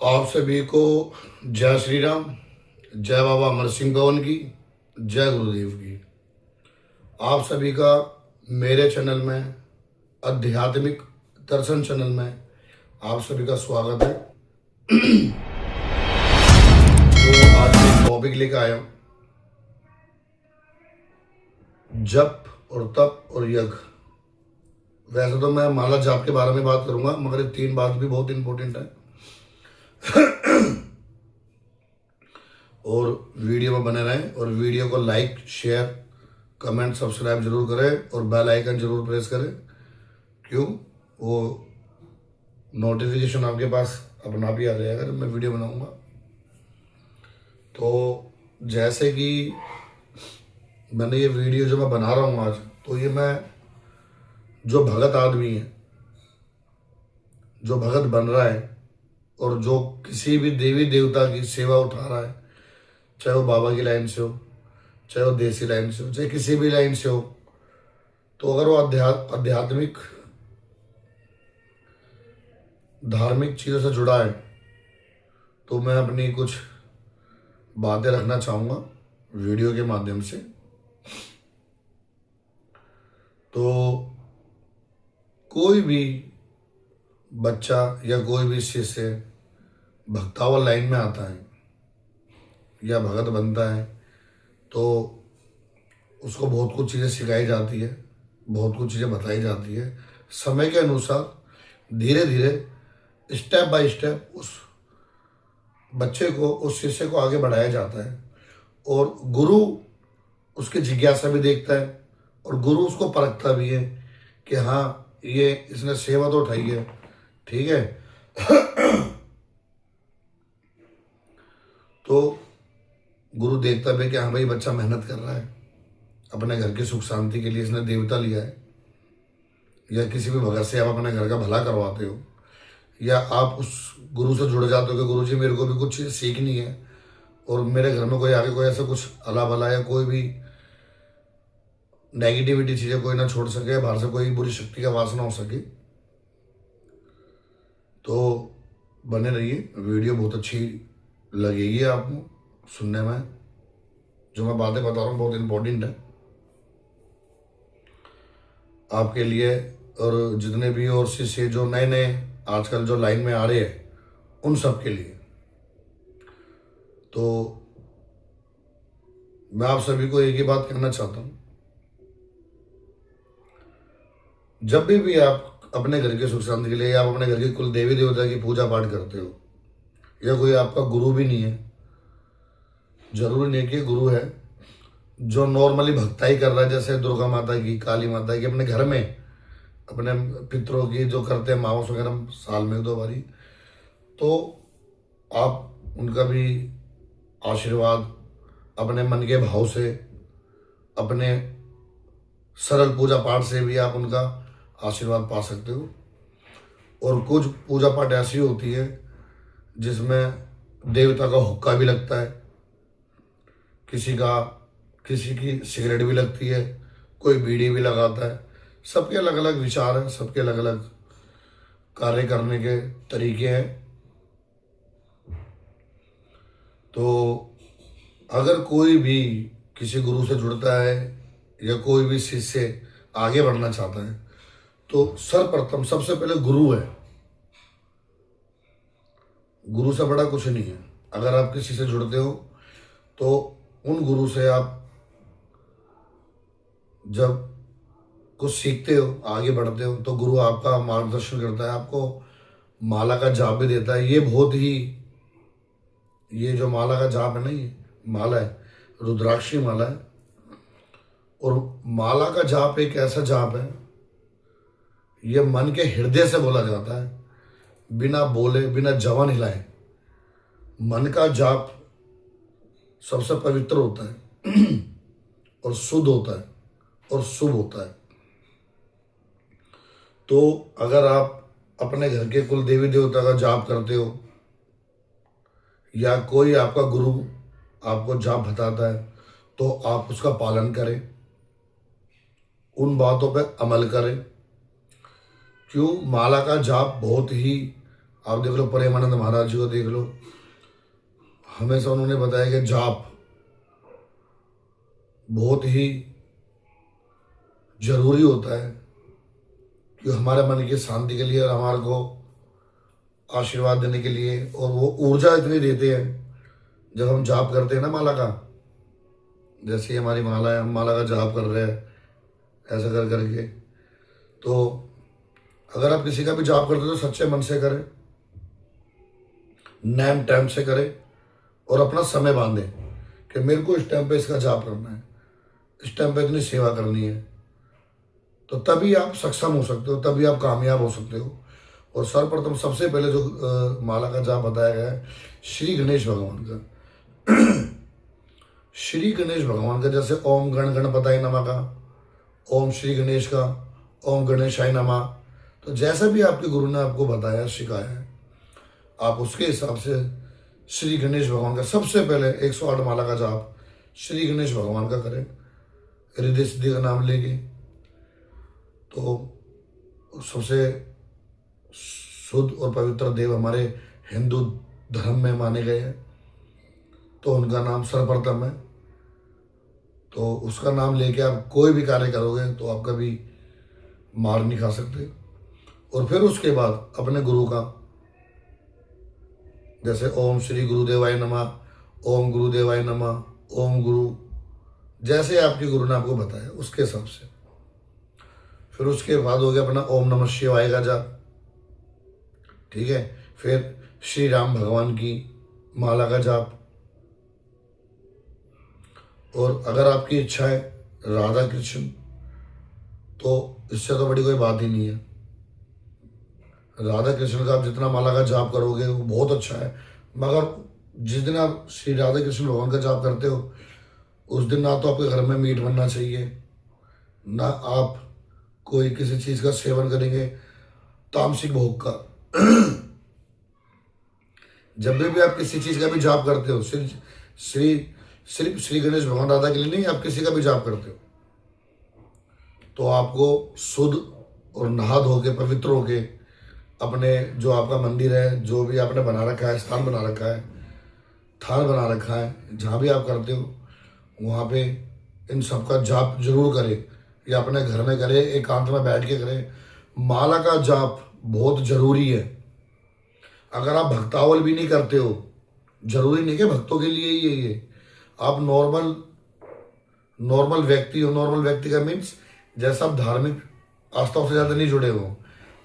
आप सभी को जय श्री राम, जय बाबा अमर सिंह भवन की, जय गुरुदेव की। आप सभी का मेरे चैनल में, आध्यात्मिक दर्शन चैनल में आप सभी का स्वागत है। तो आज मैं टॉपिक लेकर आया हूँ, जप और तप और यज्ञ। वैसे तो मैं माला जाप के बारे में बात करूंगा, मगर ये तीन बात भी बहुत इंपॉर्टेंट है और वीडियो में बने रहें और वीडियो को लाइक, शेयर, कमेंट, सब्सक्राइब जरूर करें और बेल आइकन जरूर प्रेस करें। क्यों? वो नोटिफिकेशन आपके पास अपना आप ही आ जाएगा जब मैं वीडियो बनाऊंगा। तो जैसे कि मैंने ये वीडियो जो मैं बना रहा हूँ आज, तो ये मैं जो भगत आदमी है, जो भगत बन रहा है और जो किसी भी देवी देवता की सेवा उठा रहा है, चाहे वो बाबा की लाइन से हो, चाहे वो देसी लाइन से हो, चाहे किसी भी लाइन से हो, तो अगर वो आध्यात्मिक धार्मिक चीज़ों से जुड़ा है, तो मैं अपनी कुछ बातें रखना चाहूँगा वीडियो के माध्यम से। तो कोई भी बच्चा या कोई भी शिष्य भक्तावल लाइन में आता है या भगत बनता है, तो उसको बहुत कुछ चीज़ें सिखाई जाती है, बहुत कुछ चीज़ें बताई जाती है। समय के अनुसार धीरे धीरे स्टेप बाय स्टेप उस बच्चे को, उस शिष्य को आगे बढ़ाया जाता है और गुरु उसकी जिज्ञासा भी देखता है और गुरु उसको परखता भी है कि हाँ, ये इसने सेवा तो उठाई है, ठीक है। तो गुरु देखता भी है कि हाँ भाई, बच्चा मेहनत कर रहा है, अपने घर की सुख शांति के लिए इसने देवता लिया है। या किसी भी भगत से आप अपने घर का भला करवाते हो, या आप उस गुरु से जुड़ जाते हो कि गुरु जी मेरे को भी कुछ चीज़ सीखनी है और मेरे घर में कोई आगे कोई ऐसा कुछ अला भला या कोई भी नेगेटिविटी चीज़ें कोई ना छोड़ सके, बाहर से कोई बुरी शक्ति का वासना हो सके। तो बने रहिए, वीडियो बहुत अच्छी लगेगी आपको सुनने में। जो मैं बातें बता रहा हूँ बहुत इम्पोर्टेंट है आपके लिए और जितने भी और शिष्य जो नए नए आजकल जो लाइन में आ रहे हैं, उन सब के लिए। तो मैं आप सभी को एक ही बात कहना चाहता हूँ, जब भी आप अपने घर के सुख शांति के लिए आप अपने घर के कुल देवी देवता की पूजा पाठ करते हो, या कोई आपका गुरु भी नहीं है, जरूरी नहीं कि गुरु है, जो नॉर्मली भक्ताई कर रहा है, जैसे दुर्गा माता की, काली माता की, अपने घर में अपने पितरों की जो करते हैं मावस वगैरह साल में 2 बारी, तो आप उनका भी आशीर्वाद अपने मन के भाव से, अपने सरल पूजा पाठ से भी आप उनका आशीर्वाद पा सकते हो। और कुछ पूजा पाठ ऐसी होती है जिसमें देवता का हुक्का भी लगता है, किसी की सिगरेट भी लगती है, कोई बीड़ी भी लगाता है। सबके अलग अलग विचार हैं, सबके अलग अलग कार्य करने के तरीके हैं। तो अगर कोई भी किसी गुरु से जुड़ता है या कोई भी शिष्य आगे बढ़ना चाहता है, तो सर्वप्रथम सबसे पहले गुरु है। गुरु से बड़ा कुछ नहीं है। अगर आप किसी से जुड़ते हो तो उन गुरु से आप जब कुछ सीखते हो, आगे बढ़ते हो, तो गुरु आपका मार्गदर्शन करता है, आपको माला का जाप भी देता है। ये जो माला का जाप है ना, ये माला है, रुद्राक्षी माला है। और माला का जाप एक ऐसा जाप है, ये मन के हृदय से बोला जाता है, बिना बोले, बिना जबान हिलाए। मन का जाप सबसे पवित्र होता है और शुद्ध होता है और शुभ होता है। तो अगर आप अपने घर के कुल देवी देवता का जाप करते हो या कोई आपका गुरु आपको जाप बताता है, तो आप उसका पालन करें, उन बातों पे अमल करें। क्यों? माला का जाप बहुत ही आप देख लो प्रेमानंद महाराज जी को देख लो, हमेशा उन्होंने बताया कि जाप बहुत ही जरूरी होता है कि हमारे मन की शांति के लिए और हमारे को आशीर्वाद देने के लिए, और वो ऊर्जा इतनी देते हैं जब हम जाप करते हैं ना माला का। जैसे ही हमारी माला है, हम माला का जाप कर रहे हैं ऐसा कर करके, तो अगर आप किसी का भी जाप करते हो तो सच्चे मन से करें, नेम टाइम से करें, और अपना समय बांधें कि मेरे को इस टाइम पे इसका जाप करना है, इस टाइम पे इतनी सेवा करनी है। तो तभी आप सक्षम हो सकते हो, तभी आप कामयाब हो सकते हो। और सर्वप्रथम सबसे पहले जो माला का जाप बताया गया है श्री गणेश भगवान का। श्री गणेश भगवान का, जैसे ओम गण गणपताय नमः का, ओम श्री गणेश का, ओम गणेशाय नमः। तो जैसा भी आपके गुरु ने आपको बताया, सिखाया है, आप उसके हिसाब से श्री गणेश भगवान का सबसे पहले 108 माला का जाप श्री गणेश भगवान का करें, हृदय सिद्धि का नाम लेके। तो सबसे शुद्ध और पवित्र देव हमारे हिंदू धर्म में माने गए हैं, तो उनका नाम सर्वप्रथम है। तो उसका नाम लेके आप कोई भी कार्य करोगे तो आप कभी मार नहीं खा सकते। और फिर उसके बाद अपने गुरु का, जैसे ओम श्री गुरुदेवाय नमः, ओम गुरुदेवाय नमः, ओम गुरु, जैसे आपके गुरु ने आपको बताया उसके हिसाब से। फिर उसके बाद हो गया अपना ओम नमः शिवाय का जाप, ठीक है। फिर श्री राम भगवान की माला का जाप, और अगर आपकी इच्छा है राधा कृष्ण, तो इससे तो बड़ी कोई बात ही नहीं है। राधा कृष्ण का आप जितना माला का जाप करोगे वो बहुत अच्छा है, मगर जिस दिन आप श्री राधा कृष्ण भगवान का जाप करते हो उस दिन ना तो आपके घर में मीट बनना चाहिए, ना आप कोई किसी चीज़ का सेवन करेंगे तामसिक भोग का। जब भी आप किसी चीज़ का भी जाप करते हो, सिर्फ श्री गणेश भगवान राधा के लिए नहीं, आप किसी का भी जाप करते हो तो आपको शुद्ध और नहा धो के पवित्र होके अपने जो आपका मंदिर है, जो भी आपने बना रखा है, स्थान बना रखा है, थान बना रखा है, जहाँ भी आप करते हो वहाँ पे इन सब का जाप जरूर करें, या अपने घर में करें, एकांत में बैठ के करें। माला का जाप बहुत जरूरी है। अगर आप भक्तावल भी नहीं करते हो, जरूरी नहीं कि भक्तों के लिए ही है ये, आप नॉर्मल व्यक्ति हो। नॉर्मल व्यक्ति का मीन्स जैसा आप धार्मिक आस्थाओं से ज़्यादा नहीं जुड़े हो,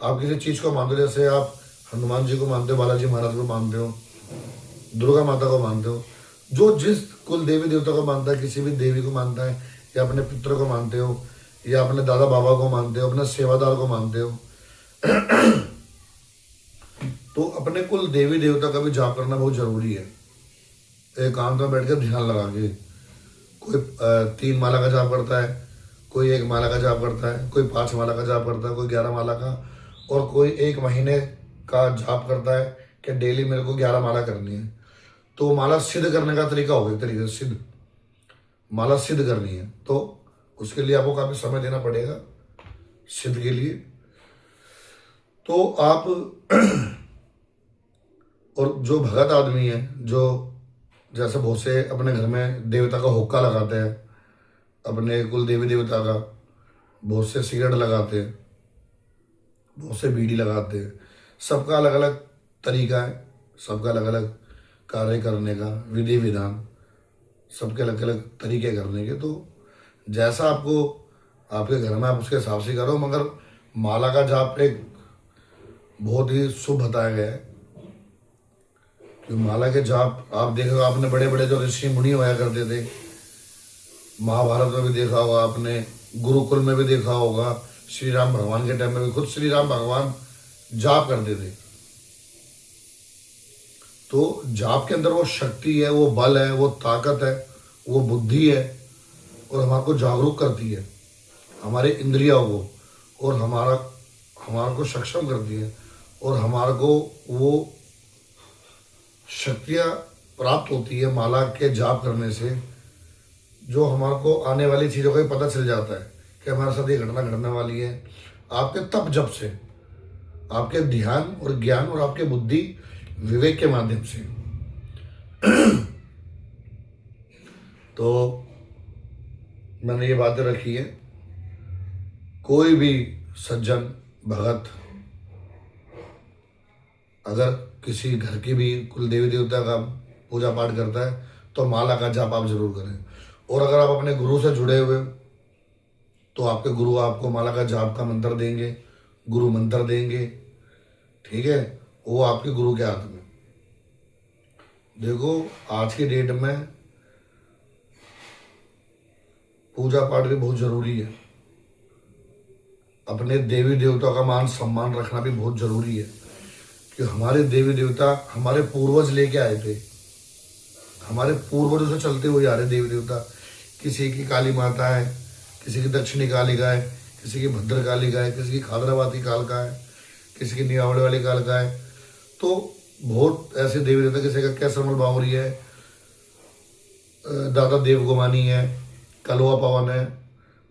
आप किसी चीज़ को मानते हो, जैसे आप हनुमान जी को मानते हो, बालाजी महाराज को मानते हो, दुर्गा माता को मानते हो, जो जिस कुल देवी देवता को मानता है, किसी भी देवी को मानता है, या अपने पितर को मानते हो, या अपने दादा बाबा को मानते हो, अपने सेवादार को मानते हो, तो अपने कुल देवी देवता का भी जाप करना बहुत जरूरी है। एकांत में बैठकर ध्यान लगा के, कोई 3 माला का जाप करता है, कोई 1 माला का जाप करता है, कोई 5 माला का जाप करता है, कोई 11 माला का, और कोई 1 महीने का जाप करता है कि डेली मेरे को 11 माला करनी है। तो माला सिद्ध करने का तरीका होगा, एक तरीके से सिद्ध माला सिद्ध करनी है, तो उसके लिए आपको काफ़ी समय देना पड़ेगा सिद्ध के लिए। तो आप और जो भगत आदमी है, जो जैसे बहुत से अपने घर में देवता का हुक्का लगाते हैं, अपने कुल देवी देवता का, बहुत से सिगरेट लगाते हैं, बहुत से बीड़ी लगाते हैं, सबका अलग अलग तरीका है, सबका अलग अलग कार्य करने का विधि विधान, सबके अलग अलग तरीके करने के। तो जैसा आपको आपके घर में आप उसके हिसाब से करो, मगर माला का जाप एक बहुत ही शुभ बताया गया है। कि माला के जाप आप देखो, आपने बड़े बड़े जो ऋषि मुनि होया करते थे, महाभारत में भी देखा होगा आपने, गुरुकुल में भी देखा होगा, श्री राम भगवान के टाइम में भी खुद श्री राम भगवान जाप करते थे। तो जाप के अंदर वो शक्ति है, वो बल है, वो ताकत है, वो बुद्धि है, और हमारे को जागरूक करती है, हमारे इंद्रियों को, और हमारे को सक्षम करती है, और हमारे को वो शक्तियाँ प्राप्त होती है माला के जाप करने से, जो हमारे को आने वाली चीज़ों का भी पता चल जाता है कि हमारे साथ ये घटना घटने वाली है। आपके तप जप से आपके ध्यान और ज्ञान और आपके बुद्धि विवेक के माध्यम से। तो मैंने ये बातें रखी है, कोई भी सज्जन भगत अगर किसी घर की भी कुल देवी देवता का पूजा पाठ करता है तो माला का जाप आप जरूर करें। और अगर आप अपने गुरु से जुड़े हुए तो आपके गुरु आपको माला का जाप का मंत्र देंगे, गुरु मंत्र देंगे, ठीक है, वो आपके गुरु के हाथ में। देखो आज की डेट में पूजा पाठ भी बहुत जरूरी है, अपने देवी देवताओं का मान सम्मान रखना भी बहुत जरूरी है, कि हमारे देवी देवता हमारे पूर्वज लेके आए थे, हमारे पूर्वजों से चलते हुए आ रहे देवी देवता। किसी की काली माता है, किसी की दक्षिणी कालिका है, किसी की भद्र कालिका है, किसी की खादरावाती कालिका है, किसी की नियावड़े वाली कालिका है। तो बहुत ऐसे देवी देवता, किसी का कैसरमल बावरी है, दादा देव गोमानी है, कलवा पवन है,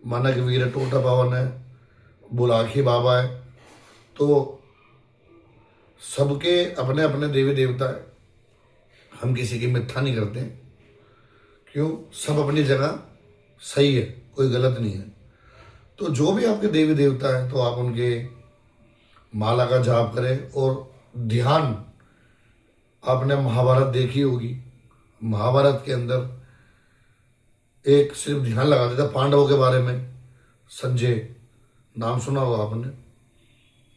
मानक वीर है, टोटा पवन है, बुलाखी बाबा है। तो सबके अपने अपने देवी देवता है, हम किसी की मिथ्या नहीं करते। क्यों? सब अपनी जगह सही है, कोई गलत नहीं है। तो जो भी आपके देवी देवता है तो आप उनके माला का जाप करें। और ध्यान, आपने महाभारत देखी होगी, महाभारत के अंदर एक सिर्फ ध्यान लगा देता पांडवों के बारे में, संजय नाम सुना होगा आपने।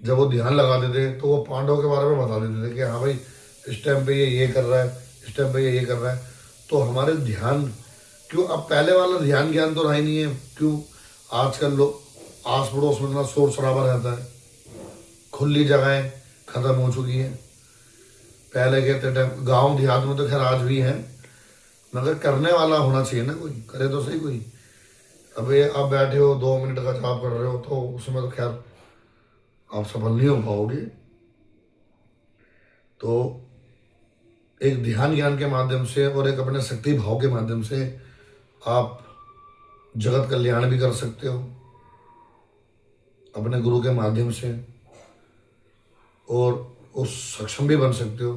जब वो ध्यान लगाते थे तो वो पांडवों के बारे में बता देते थे कि हाँ भाई इस टाइम पे ये कर रहा है, इस टाइम पे ये कर रहा है। तो हमारे ध्यान, क्यों अब पहले वाला ध्यान ज्ञान तो रहा ही नहीं है। क्यों? आजकल लोग आस पड़ोस में इतना शोर शराबा रहता है, खुली जगहें खत्म हो चुकी हैं। पहले के टाइम गाँव देहात में तो खैर आज भी है, मगर करने वाला होना चाहिए ना, कोई करे तो सही कोई। अब ये आप बैठे हो 2 मिनट का जाप कर रहे हो तो उसमें तो खैर आप सफल नहीं हो पाओगे। तो एक ध्यान ज्ञान के माध्यम से और एक अपने शक्ति भाव के माध्यम से आप जगत कल्याण भी कर सकते हो अपने गुरु के माध्यम से, और उस सक्षम भी बन सकते हो।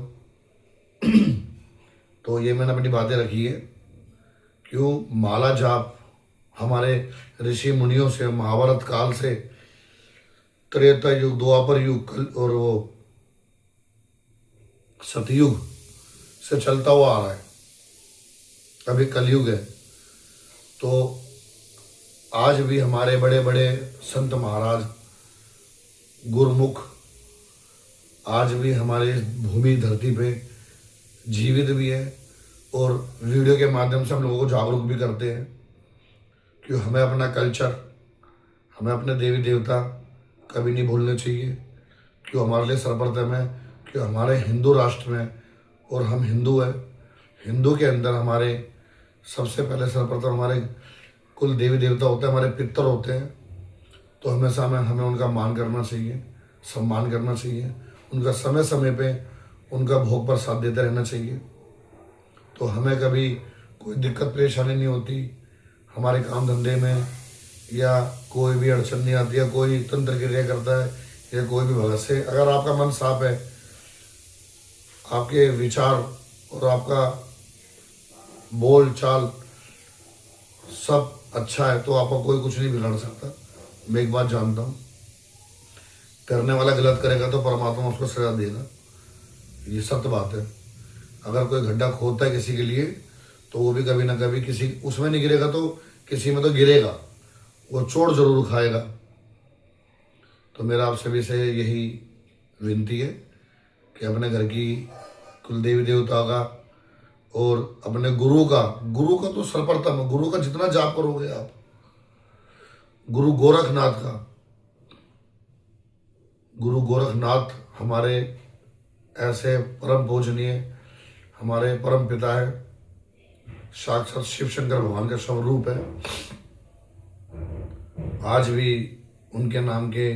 तो ये मैंने अपनी बातें रखी है। क्यों? माला जाप हमारे ऋषि मुनियों से, महाभारत काल से, त्रेता युग, द्वापर युग और वो सतयुग से चलता हुआ आ रहा है। अभी कलयुग है। तो आज भी हमारे बड़े बड़े संत महाराज, गुरुमुख आज भी हमारे भूमि धरती पे जीवित भी है, और वीडियो के माध्यम से हम लोगों को जागरूक भी करते हैं कि हमें अपना कल्चर, हमें अपने देवी देवता कभी नहीं भूलने चाहिए। क्यों? हमारे लिए सर्वप्रथम है, क्यों हमारे हिंदू राष्ट्र में, और हम हिंदू हैं, हिंदू के अंदर हमारे सबसे पहले सर्वप्रथम हमारे कुल देवी देवता होते हैं, हमारे पितर होते हैं। तो हमेशा हमें उनका मान करना चाहिए, सम्मान करना चाहिए, उनका समय समय पे उनका भोग प्रसाद देते रहना चाहिए। तो हमें कभी कोई दिक्कत परेशानी नहीं होती हमारे काम धंधे में, या कोई भी अड़चन नहीं आती, या कोई तंत्र क्रिया करता है, या कोई भी भगत से। अगर आपका मन साफ है, आपके विचार और आपका बोल चाल सब अच्छा है, तो आपको कोई कुछ नहीं बिगाड़ सकता। मैं एक बात जानता हूँ, करने वाला गलत करेगा तो परमात्मा उसको सजा देगा, ये सत्य बात है। अगर कोई गड्ढा खोदता है किसी के लिए तो वो भी कभी ना कभी किसी उसमें नहीं गिरेगा तो किसी में तो गिरेगा, वो चोट जरूर खाएगा। तो मेरा आप सभी से यही विनती है कि अपने घर की कुल देवी देवता का और अपने गुरु का तो सर्वप्रथम है। गुरु का जितना जाप करोगे आप, गुरु गोरखनाथ का, गुरु गोरखनाथ हमारे ऐसे परम पूजनीय, हमारे परम पिता है, साक्षात शिव शंकर भगवान का स्वरूप है। आज भी उनके नाम के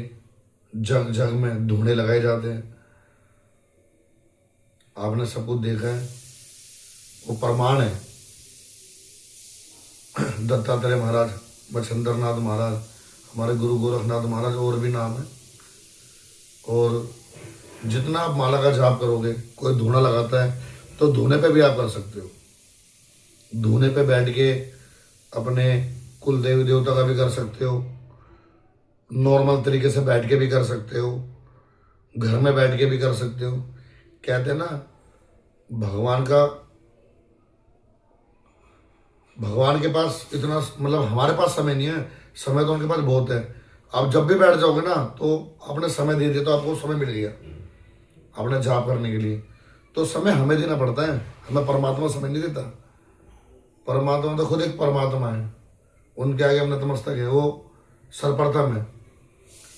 जग जग में धूणे लगाए जाते हैं। आपने सब कुछ देखा है, वो प्रमाण है। दत्तात्रेय महाराज, बछेंद्रनाथ महाराज, हमारे गुरु गोरखनाथ महाराज, और भी नाम है। और जितना आप माला का जाप करोगे, कोई धूना लगाता है तो धूने पे भी आप कर सकते हो। धूने पे बैठ के अपने कुल देवी देवता का भी कर सकते हो, नॉर्मल तरीके से बैठ के भी कर सकते हो, घर में बैठ के भी कर सकते हो। कहते हैं ना, भगवान का भगवान के पास इतना, मतलब हमारे पास समय नहीं है, समय तो उनके पास बहुत है। आप जब भी बैठ जाओगे ना तो आपने समय दे दिया, तो आपको समय मिल गया अपने जाप करने के लिए। तो समय हमें देना पड़ता है, हमें परमात्मा समय नहीं देता। परमात्मा तो खुद एक परमात्मा है, उनके आगे हम नतमस्तक है, वो सर्वप्रथम है।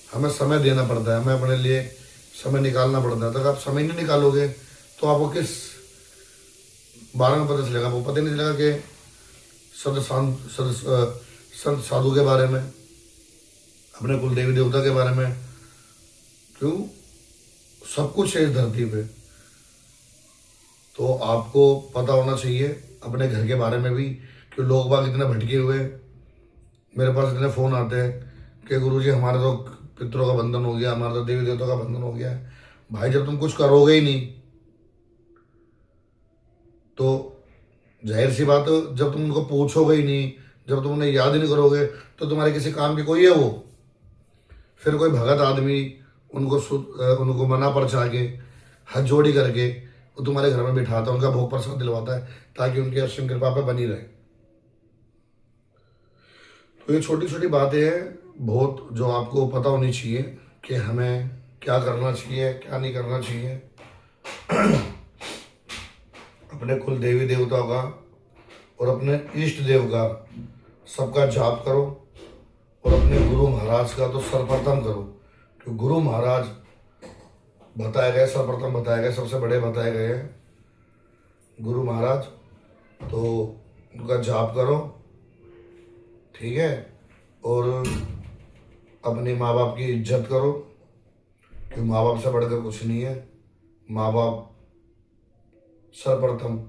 हमें समय देना पड़ता है, हमें अपने लिए समय निकालना पड़ता है। तक आप समय नहीं निकालोगे तो आपको किस बारे में पता चलेगा? आपको पता नहीं चलेगा कि संत साधु के बारे में, अपने कुल देवी देवता के बारे में। क्यों? सब कुछ है इस धरती पे, तो आपको पता होना चाहिए अपने घर के बारे में भी। कि लोग बाग इतने भटके हुए, मेरे पास इतने फ़ोन आते हैं कि गुरुजी हमारे तो पितरों का बंधन हो गया, हमारा तो देवी देवता का बंधन हो गया है। भाई जब तुम कुछ करोगे ही नहीं तो जाहिर सी बात है, जब तुम उनको पूछोगे ही नहीं, जब तुम उन्हें याद ही नहीं करोगे तो तुम्हारे किसी काम की कोई है वो? फिर कोई भगत आदमी उनको मना परचा के, हाथ जोड़ी करके वो तुम्हारे घर में बिठाता है, उनका भोग प्रसाद दिलवाता है ताकि उनकी असीम कृपा पे बनी रहे। तो ये छोटी छोटी बातें हैं बहुत, जो आपको पता होनी चाहिए कि हमें क्या करना चाहिए, क्या नहीं करना चाहिए। अपने कुल देवी देवताओं का और अपने इष्ट देव का सबका जाप करो, और अपने गुरु महाराज का तो सर्वप्रथम करो। क्योंकि गुरु महाराज बताए गए, सर्वप्रथम बताए गए, सबसे बड़े बताए गए हैं गुरु महाराज। तो उनका जाप करो, ठीक है। और अपने माँ बाप की इज्जत करो, क्योंकि माँ बाप से बढ़कर कुछ नहीं है। माँ बाप सर्वप्रथम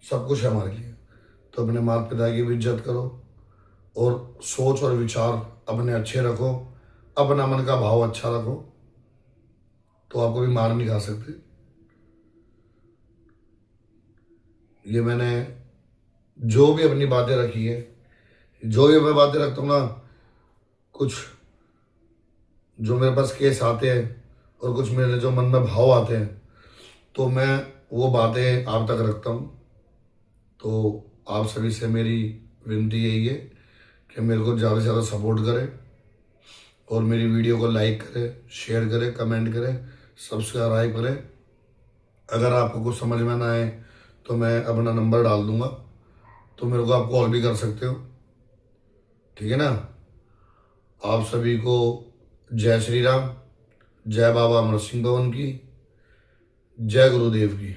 सब कुछ है हमारे लिए। तो अपने माता पिता की भी इज्जत करो, और सोच और विचार अपने अच्छे रखो, अपना मन का भाव अच्छा रखो, तो आपको भी मार नहीं खा सकते। ये मैंने जो भी अपनी बातें रखी है, जो भी मैं बातें रखता हूँ ना, कुछ जो मेरे पास केस आते हैं और कुछ मेरे जो मन में भाव आते हैं, तो मैं वो बातें आप तक रखता हूँ। तो आप सभी से मेरी विनती यही है कि मेरे को ज़्यादा से ज़्यादा सपोर्ट करें, और मेरी वीडियो को लाइक करें, शेयर करें, कमेंट करें, सब्सक्राइब करें। अगर आपको कुछ समझ में ना आए तो मैं अपना नंबर डाल दूंगा, तो मेरे को आप कॉल भी कर सकते हो, ठीक है ना। आप सभी को जय श्री राम, जय बाबा अमर सिंह भवन की, जय गुरुदेव की।